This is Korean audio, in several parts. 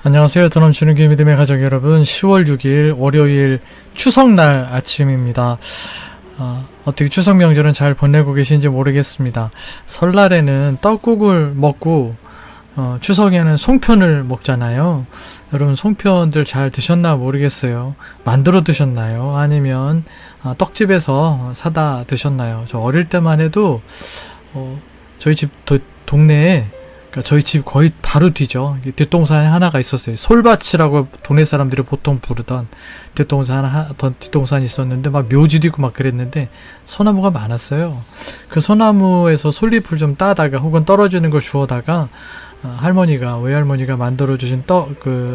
안녕하세요. 더 넘치는 게 믿음의 가족 여러분, 10월 6일 월요일 추석날 아침입니다. 어떻게 추석 명절은 잘 보내고 계신지 모르겠습니다. 설날에는 떡국을 먹고 추석에는 송편을 먹잖아요. 여러분 송편들 잘 드셨나 모르겠어요. 만들어 드셨나요? 아니면 떡집에서 사다 드셨나요? 저 어릴 때만 해도 저희 집 동네에, 그러니까 저희 집 거의 바로 뒤죠. 뒷동산에 하나가 있었어요. 솔밭이라고 동네 사람들이 보통 부르던 뒷동산이 있었는데 막 묘지도 있고 막 그랬는데 소나무가 많았어요. 그 소나무에서 솔잎을 좀 따다가 혹은 떨어지는 걸 주워다가 외할머니가 만들어주신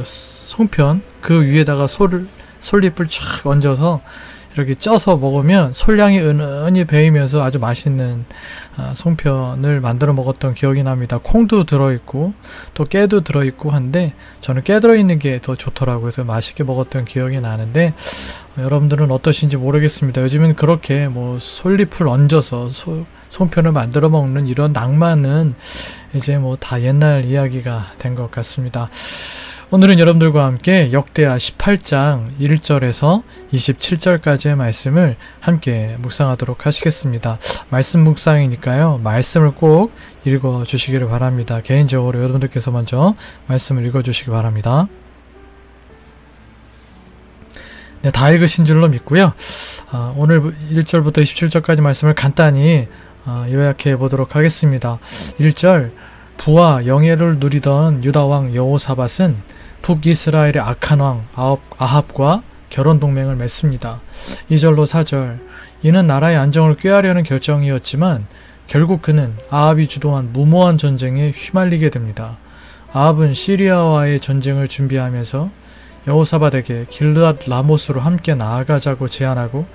송편 그 위에다가 솔잎을 촥 얹어서 이렇게 쪄서 먹으면 솔향이 은은히 배이면서 아주 맛있는 송편을 만들어 먹었던 기억이 납니다. 콩도 들어있고 또 깨도 들어있고 한데 저는 깨 들어있는 게 더 좋더라고요. 그래서 맛있게 먹었던 기억이 나는데 여러분들은 어떠신지 모르겠습니다. 요즘은 그렇게 솔잎을 얹어서 송편을 만들어 먹는 이런 낭만은 이제 다 옛날 이야기가 된 것 같습니다. 오늘은 여러분들과 함께 역대하 18장 1절에서 27절까지의 말씀을 함께 묵상하도록 하시겠습니다. 말씀 묵상이니까요. 말씀을 꼭 읽어주시기를 바랍니다. 개인적으로 여러분들께서 먼저 말씀을 읽어주시기 바랍니다. 네, 다 읽으신 줄로 믿고요. 오늘 1절부터 27절까지 말씀을 간단히 요약해 보도록 하겠습니다. 1절, 부와 영예를 누리던 유다왕 여호사밧은 북이스라엘의 악한 왕 아합과 결혼 동맹을 맺습니다. 2절로 4절, 이는 나라의 안정을 꾀하려는 결정이었지만 결국 그는 아합이 주도한 무모한 전쟁에 휘말리게 됩니다. 아합은 시리아와의 전쟁을 준비하면서 여호사밧에게 길르앗 라모스로 함께 나아가자고 제안하고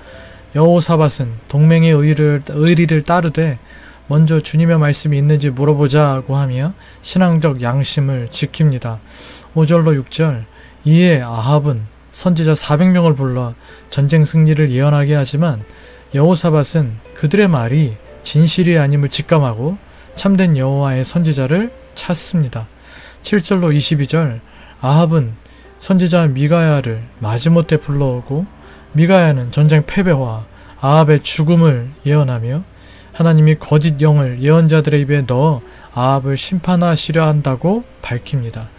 여호사밧은 동맹의 의리를 따르되 먼저 주님의 말씀이 있는지 물어보자고 하며 신앙적 양심을 지킵니다. 5절로 6절, 이에 아합은 선지자 400명을 불러 전쟁 승리를 예언하게 하지만 여호사밧은 그들의 말이 진실이 아님을 직감하고 참된 여호와의 선지자를 찾습니다. 7절로 22절, 아합은 선지자 미가야를 마지못해 불러오고 미가야는 전쟁 패배와 아합의 죽음을 예언하며 하나님이 거짓 영을 예언자들의 입에 넣어 아합을 심판하시려 한다고 밝힙니다.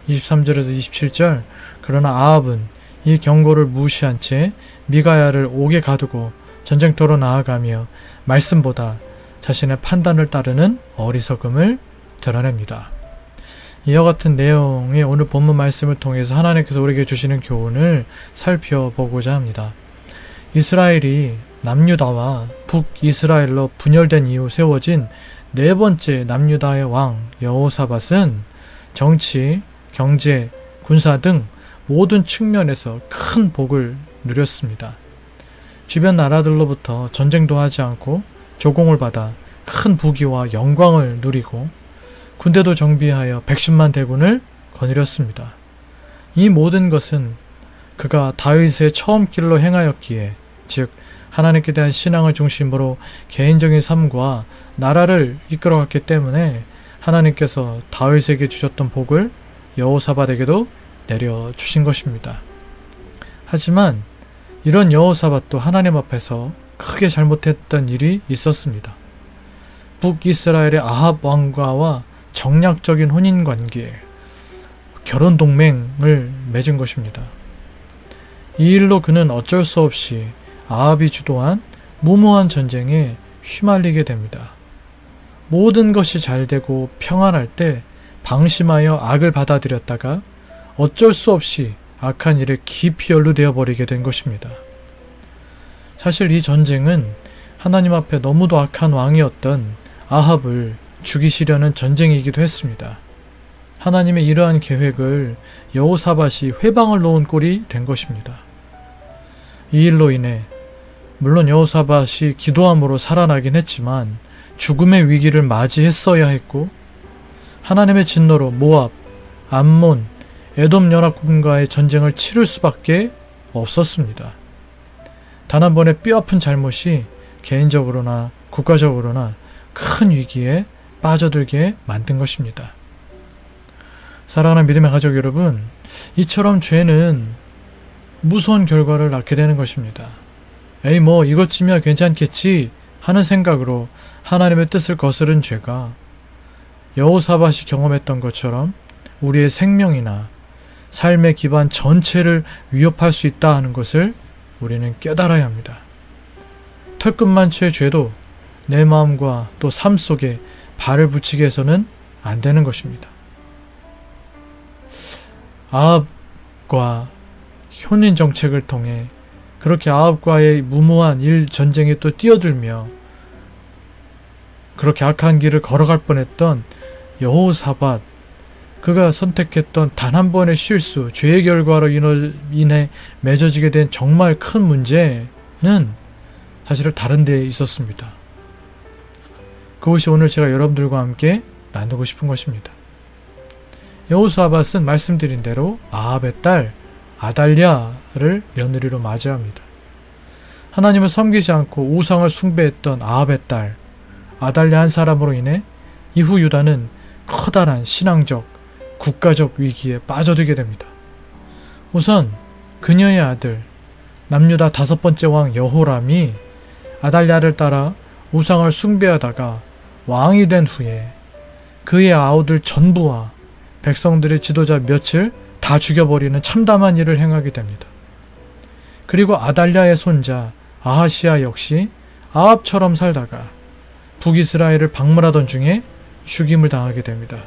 23절에서 27절, 그러나 아합은 이 경고를 무시한 채 미가야를 옥에 가두고 전쟁터로 나아가며 말씀보다 자신의 판단을 따르는 어리석음을 드러냅니다. 이와 같은 내용의 오늘 본문 말씀을 통해서 하나님께서 우리에게 주시는 교훈을 살펴보고자 합니다. 이스라엘이 남유다와 북이스라엘로 분열된 이후 세워진 네 번째 남유다의 왕 여호사밧은 정치, 경제, 군사 등 모든 측면에서 큰 복을 누렸습니다. 주변 나라들로부터 전쟁도 하지 않고 조공을 받아 큰 부귀와 영광을 누리고 군대도 정비하여 110만 대군을 거느렸습니다. 이 모든 것은 그가 다윗의 처음 길로 행하였기에, 즉 하나님께 대한 신앙을 중심으로 개인적인 삶과 나라를 이끌어갔기 때문에 하나님께서 다윗에게 주셨던 복을 여호사밧에게도 내려주신 것입니다. 하지만 이런 여호사밧도 하나님 앞에서 크게 잘못했던 일이 있었습니다. 북이스라엘의 아합 왕과와 정략적인 혼인관계, 결혼 동맹을 맺은 것입니다. 이 일로 그는 어쩔 수 없이 아합이 주도한 무모한 전쟁에 휘말리게 됩니다. 모든 것이 잘되고 평안할 때 방심하여 악을 받아들였다가 어쩔 수 없이 악한 일에 깊이 연루되어 버리게 된 것입니다. 사실 이 전쟁은 하나님 앞에 너무도 악한 왕이었던 아합을 죽이시려는 전쟁이기도 했습니다. 하나님의 이러한 계획을 여호사밧이 회방을 놓은 꼴이 된 것입니다. 이 일로 인해 물론 여호사밧이 기도함으로 살아나긴 했지만 죽음의 위기를 맞이했어야 했고, 하나님의 진노로 모압, 암몬, 에돔 연합군과의 전쟁을 치를 수밖에 없었습니다. 단 한 번의 뼈아픈 잘못이 개인적으로나 국가적으로나 큰 위기에 빠져들게 만든 것입니다. 사랑하는 믿음의 가족 여러분, 이처럼 죄는 무서운 결과를 낳게 되는 것입니다. 에이 뭐 이것쯤이야 괜찮겠지 하는 생각으로 하나님의 뜻을 거스른 죄가 여호사밧이 경험했던 것처럼 우리의 생명이나 삶의 기반 전체를 위협할 수 있다 하는 것을 우리는 깨달아야 합니다. 털끝만치의 죄도 내 마음과 또 삶 속에 발을 붙이게 해서는 안 되는 것입니다. 아합과 혼인 정책을 통해 그렇게 아합과의 무모한 일 전쟁에 또 뛰어들며 그렇게 악한 길을 걸어갈 뻔했던 여호사밧, 그가 선택했던 단 한 번의 실수, 죄의 결과로 인해 맺어지게 된 정말 큰 문제는 사실은 다른 데에 있었습니다. 그것이 오늘 제가 여러분들과 함께 나누고 싶은 것입니다. 여호사밧은 말씀드린 대로 아합의 딸 아달랴를 며느리로 맞이합니다. 하나님을 섬기지 않고 우상을 숭배했던 아합의 딸 아달랴 한 사람으로 인해 이후 유다는 커다란 신앙적, 국가적 위기에 빠져들게 됩니다. 우선 그녀의 아들 남유다 5번째 왕 여호람이 아달랴를 따라 우상을 숭배하다가 왕이 된 후에 그의 아우들 전부와 백성들의 지도자 몇을 다 죽여버리는 참담한 일을 행하게 됩니다. 그리고 아달랴의 손자 아하시아 역시 아합처럼 살다가 북이스라엘을 방문하던 중에 죽임을 당하게 됩니다.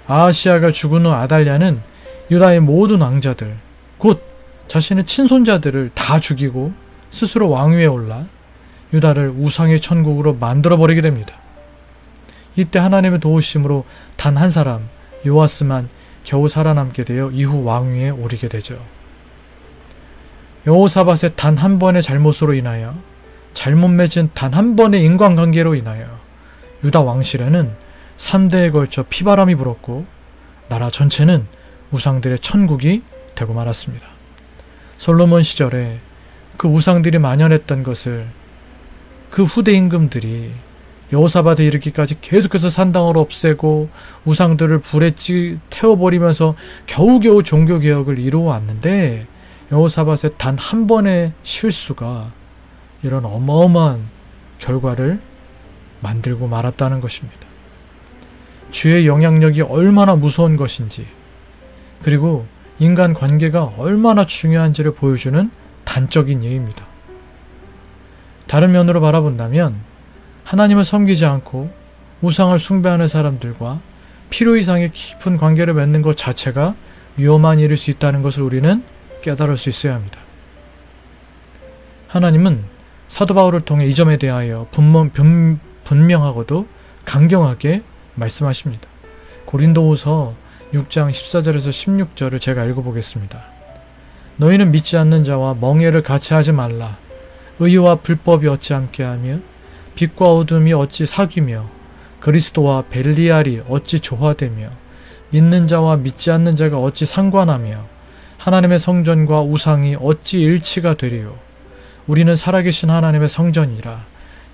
아하시아가 죽은 후 아달랴는 유다의 모든 왕자들, 곧 자신의 친손자들을 다 죽이고 스스로 왕위에 올라 유다를 우상의 천국으로 만들어버리게 됩니다. 이때 하나님의 도우심으로 단 한 사람, 요아스만 겨우 살아남게 되어 이후 왕위에 오르게 되죠. 여호사밧의 단 한 번의 잘못으로 인하여, 잘못 맺은 단 한 번의 인간관계로 인하여 유다 왕실에는 3대에 걸쳐 피바람이 불었고 나라 전체는 우상들의 천국이 되고 말았습니다. 솔로몬 시절에 그 우상들이 만연했던 것을 그 후대 임금들이 여호사밧에 이르기까지 계속해서 산당을 없애고 우상들을 불에 태워버리면서 겨우겨우 종교개혁을 이루어왔는데 여호사밧의 단 한 번의 실수가 이런 어마어마한 결과를 만들고 말았다는 것입니다. 죄의 영향력이 얼마나 무서운 것인지, 그리고 인간관계가 얼마나 중요한지를 보여주는 단적인 예입니다. 다른 면으로 바라본다면 하나님을 섬기지 않고 우상을 숭배하는 사람들과 필요 이상의 깊은 관계를 맺는 것 자체가 위험한 일일 수 있다는 것을 우리는 깨달을 수 있어야 합니다. 하나님은 사도 바울을 통해 이 점에 대하여 분명하고도 강경하게 말씀하십니다. 고린도후서 6장 14절에서 16절을 제가 읽어보겠습니다. 너희는 믿지 않는 자와 멍에를 같이 하지 말라. 의와 불법이 어찌 함께하며 빛과 어둠이 어찌 사귀며 그리스도와 벨리알이 어찌 조화되며 믿는 자와 믿지 않는 자가 어찌 상관하며 하나님의 성전과 우상이 어찌 일치가 되리요. 우리는 살아계신 하나님의 성전이라.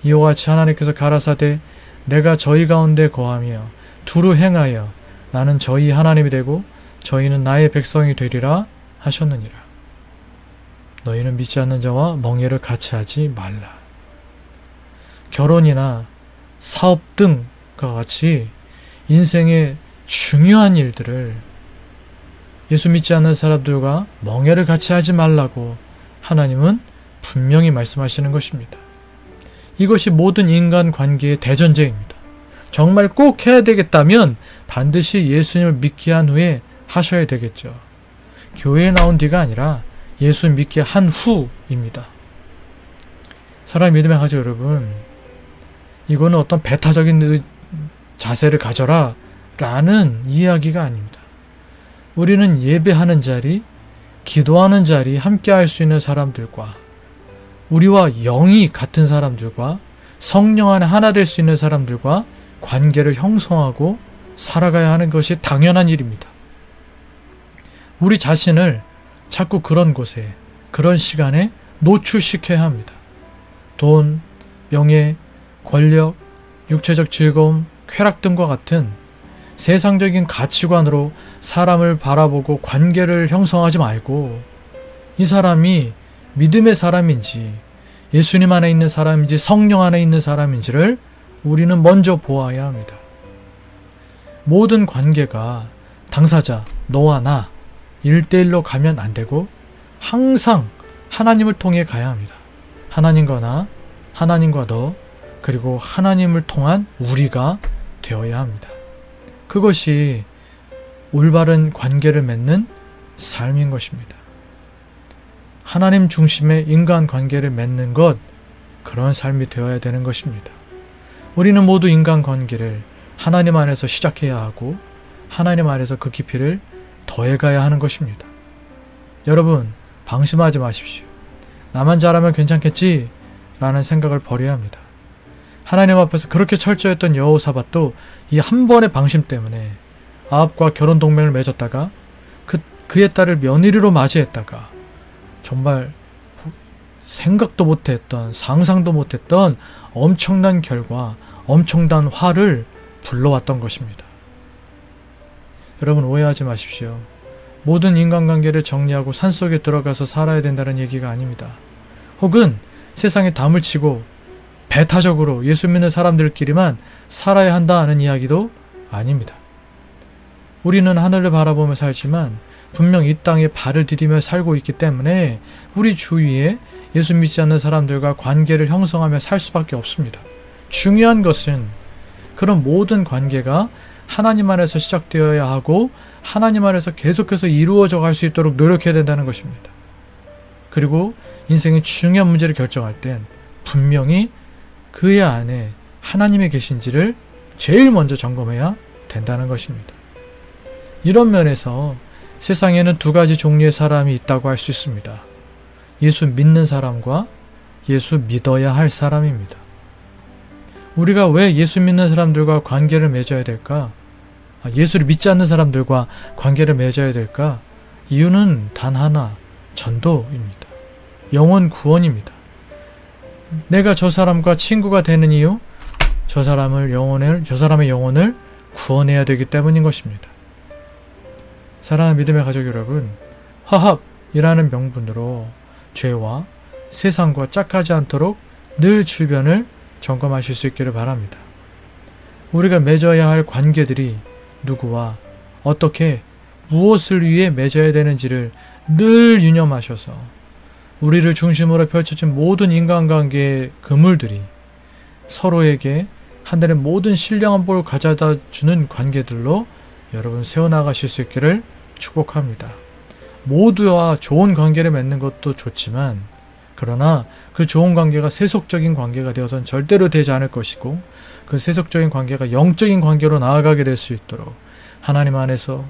이와 같이 하나님께서 가라사대 내가 저희 가운데 거하며 두루 행하여 나는 저희 하나님이 되고 저희는 나의 백성이 되리라 하셨느니라. 너희는 믿지 않는 자와 멍에를 같이 하지 말라. 결혼이나 사업 등과 같이 인생의 중요한 일들을 예수 믿지 않는 사람들과 멍에를 같이 하지 말라고 하나님은 분명히 말씀하시는 것입니다. 이것이 모든 인간관계의 대전제입니다. 정말 꼭 해야 되겠다면 반드시 예수님을 믿게 한 후에 하셔야 되겠죠. 교회에 나온 뒤가 아니라 예수 믿게 한 후입니다. 사랑하는 믿음의 가족 여러분, 이거는 어떤 배타적인 자세를 가져라 라는 이야기가 아닙니다. 우리는 예배하는 자리, 기도하는 자리, 함께 할 수 있는 사람들과 우리와 영이 같은 사람들과 성령 안에 하나 될 수 있는 사람들과 관계를 형성하고 살아가야 하는 것이 당연한 일입니다. 우리 자신을 자꾸 그런 곳에, 그런 시간에 노출시켜야 합니다. 돈, 명예, 권력, 육체적 즐거움, 쾌락 등과 같은 세상적인 가치관으로 사람을 바라보고 관계를 형성하지 말고 이 사람이 믿음의 사람인지 예수님 안에 있는 사람인지 성령 안에 있는 사람인지를 우리는 먼저 보아야 합니다. 모든 관계가 당사자, 너와 나 1대1로 가면 안 되고 항상 하나님을 통해 가야 합니다. 하나님과 나, 하나님과 너, 그리고 하나님을 통한 우리가 되어야 합니다. 그것이 올바른 관계를 맺는 삶인 것입니다. 하나님 중심의 인간관계를 맺는 것, 그런 삶이 되어야 되는 것입니다. 우리는 모두 인간관계를 하나님 안에서 시작해야 하고 하나님 안에서 그 깊이를 더해가야 하는 것입니다. 여러분, 방심하지 마십시오. 나만 잘하면 괜찮겠지? 라는 생각을 버려야 합니다. 하나님 앞에서 그렇게 철저했던 여호사밧도 이 한 번의 방심 때문에 아합과 결혼 동맹을 맺었다가 그의 딸을 며느리로 맞이했다가 정말 생각도 못했던, 상상도 못했던 엄청난 결과, 엄청난 화를 불러왔던 것입니다. 여러분, 오해하지 마십시오. 모든 인간관계를 정리하고 산속에 들어가서 살아야 된다는 얘기가 아닙니다. 혹은 세상에 담을 치고 배타적으로 예수 믿는 사람들끼리만 살아야 한다는 이야기도 아닙니다. 우리는 하늘을 바라보며 살지만 분명 이 땅에 발을 디디며 살고 있기 때문에 우리 주위에 예수 믿지 않는 사람들과 관계를 형성하며 살 수밖에 없습니다. 중요한 것은 그런 모든 관계가 하나님 안에서 시작되어야 하고 하나님 안에서 계속해서 이루어져 갈 수 있도록 노력해야 된다는 것입니다. 그리고 인생의 중요한 문제를 결정할 땐 분명히 그의 안에 하나님이 계신지를 제일 먼저 점검해야 된다는 것입니다. 이런 면에서 세상에는 두 가지 종류의 사람이 있다고 할 수 있습니다. 예수 믿는 사람과 예수 믿어야 할 사람입니다. 우리가 왜 예수 믿는 사람들과 관계를 맺어야 될까? 예수를 믿지 않는 사람들과 관계를 맺어야 될까? 이유는 단 하나, 전도입니다. 영혼 구원입니다. 내가 저 사람과 친구가 되는 이유, 저 사람의 영혼을 구원해야 되기 때문인 것입니다. 사랑하는 믿음의 가족 여러분, 화합이라는 명분으로 죄와 세상과 짝하지 않도록 늘 주변을 점검하실 수 있기를 바랍니다. 우리가 맺어야 할 관계들이 누구와 어떻게 무엇을 위해 맺어야 되는지를 늘 유념하셔서 우리를 중심으로 펼쳐진 모든 인간관계의 그물들이 서로에게 하늘의 모든 신령한 복을 가져다 주는 관계들로 여러분 세워나가실 수 있기를 축복합니다. 모두와 좋은 관계를 맺는 것도 좋지만 그러나 그 좋은 관계가 세속적인 관계가 되어서는 절대로 되지 않을 것이고 그 세속적인 관계가 영적인 관계로 나아가게 될 수 있도록 하나님 안에서,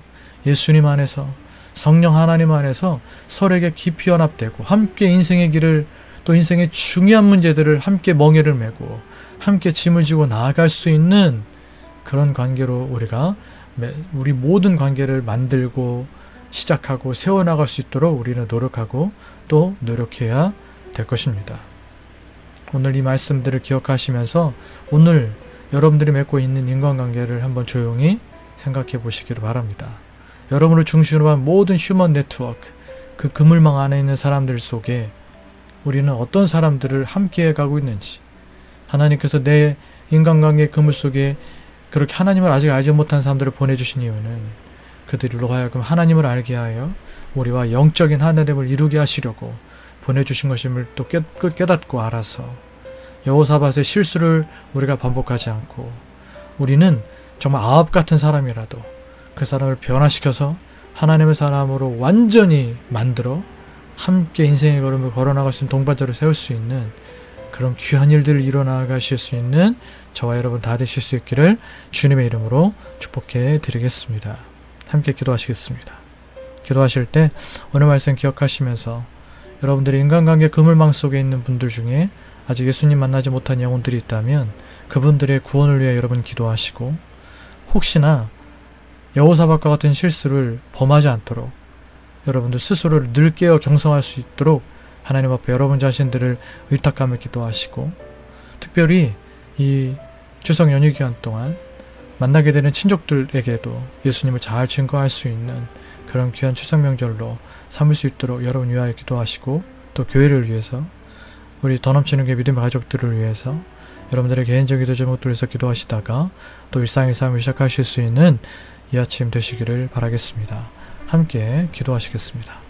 예수님 안에서, 성령 하나님 안에서 서로에게 깊이 연합되고 함께 인생의 길을, 또 인생의 중요한 문제들을 함께 멍에를 메고 함께 짐을 지고 나아갈 수 있는 그런 관계로 우리 모든 관계를 만들고 시작하고 세워나갈 수 있도록 우리는 노력하고 또 노력해야 될 것입니다. 오늘 이 말씀들을 기억하시면서 오늘 여러분들이 맺고 있는 인간관계를 한번 조용히 생각해 보시기를 바랍니다. 여러분을 중심으로 한 모든 휴먼 네트워크, 그 그물망 안에 있는 사람들 속에 우리는 어떤 사람들을 함께 가고 있는지, 하나님께서 내 인간관계 그물 속에 그렇게 하나님을 아직 알지 못한 사람들을 보내주신 이유는 그들로 하여금 하나님을 알게 하여 우리와 영적인 하나됨을 이루게 하시려고 보내주신 것임을 또 깨닫고 알아서 여호사밧의 실수를 우리가 반복하지 않고 우리는 정말 아합 같은 사람이라도 그 사람을 변화시켜서 하나님의 사람으로 완전히 만들어 함께 인생의 걸음을 걸어나갈 수 있는 동반자를 세울 수 있는 그런 귀한 일들을 이뤄나가실 수 있는 저와 여러분 다 되실 수 있기를 주님의 이름으로 축복해 드리겠습니다. 함께 기도하시겠습니다. 기도하실 때 오늘 말씀 기억하시면서 여러분들이 인간관계 그물망 속에 있는 분들 중에 아직 예수님 만나지 못한 영혼들이 있다면 그분들의 구원을 위해 여러분 기도하시고, 혹시나 여호사밧과 같은 실수를 범하지 않도록 여러분들 스스로를 늘 깨어 경성할 수 있도록 하나님 앞에 여러분 자신들을 의탁하며 기도하시고, 특별히 이 추석 연휴 기간 동안 만나게 되는 친족들에게도 예수님을 잘 증거할 수 있는 그런 귀한 추석 명절로 삼을 수 있도록 여러분 위하여 기도하시고, 또 교회를 위해서, 우리 더 넘치는 게 믿음의 가족들을 위해서 여러분들의 개인적인 기도 제목들을 위해서 기도하시다가 또 일상의 삶을 시작하실 수 있는 이 아침 되시기를 바라겠습니다. 함께 기도하시겠습니다.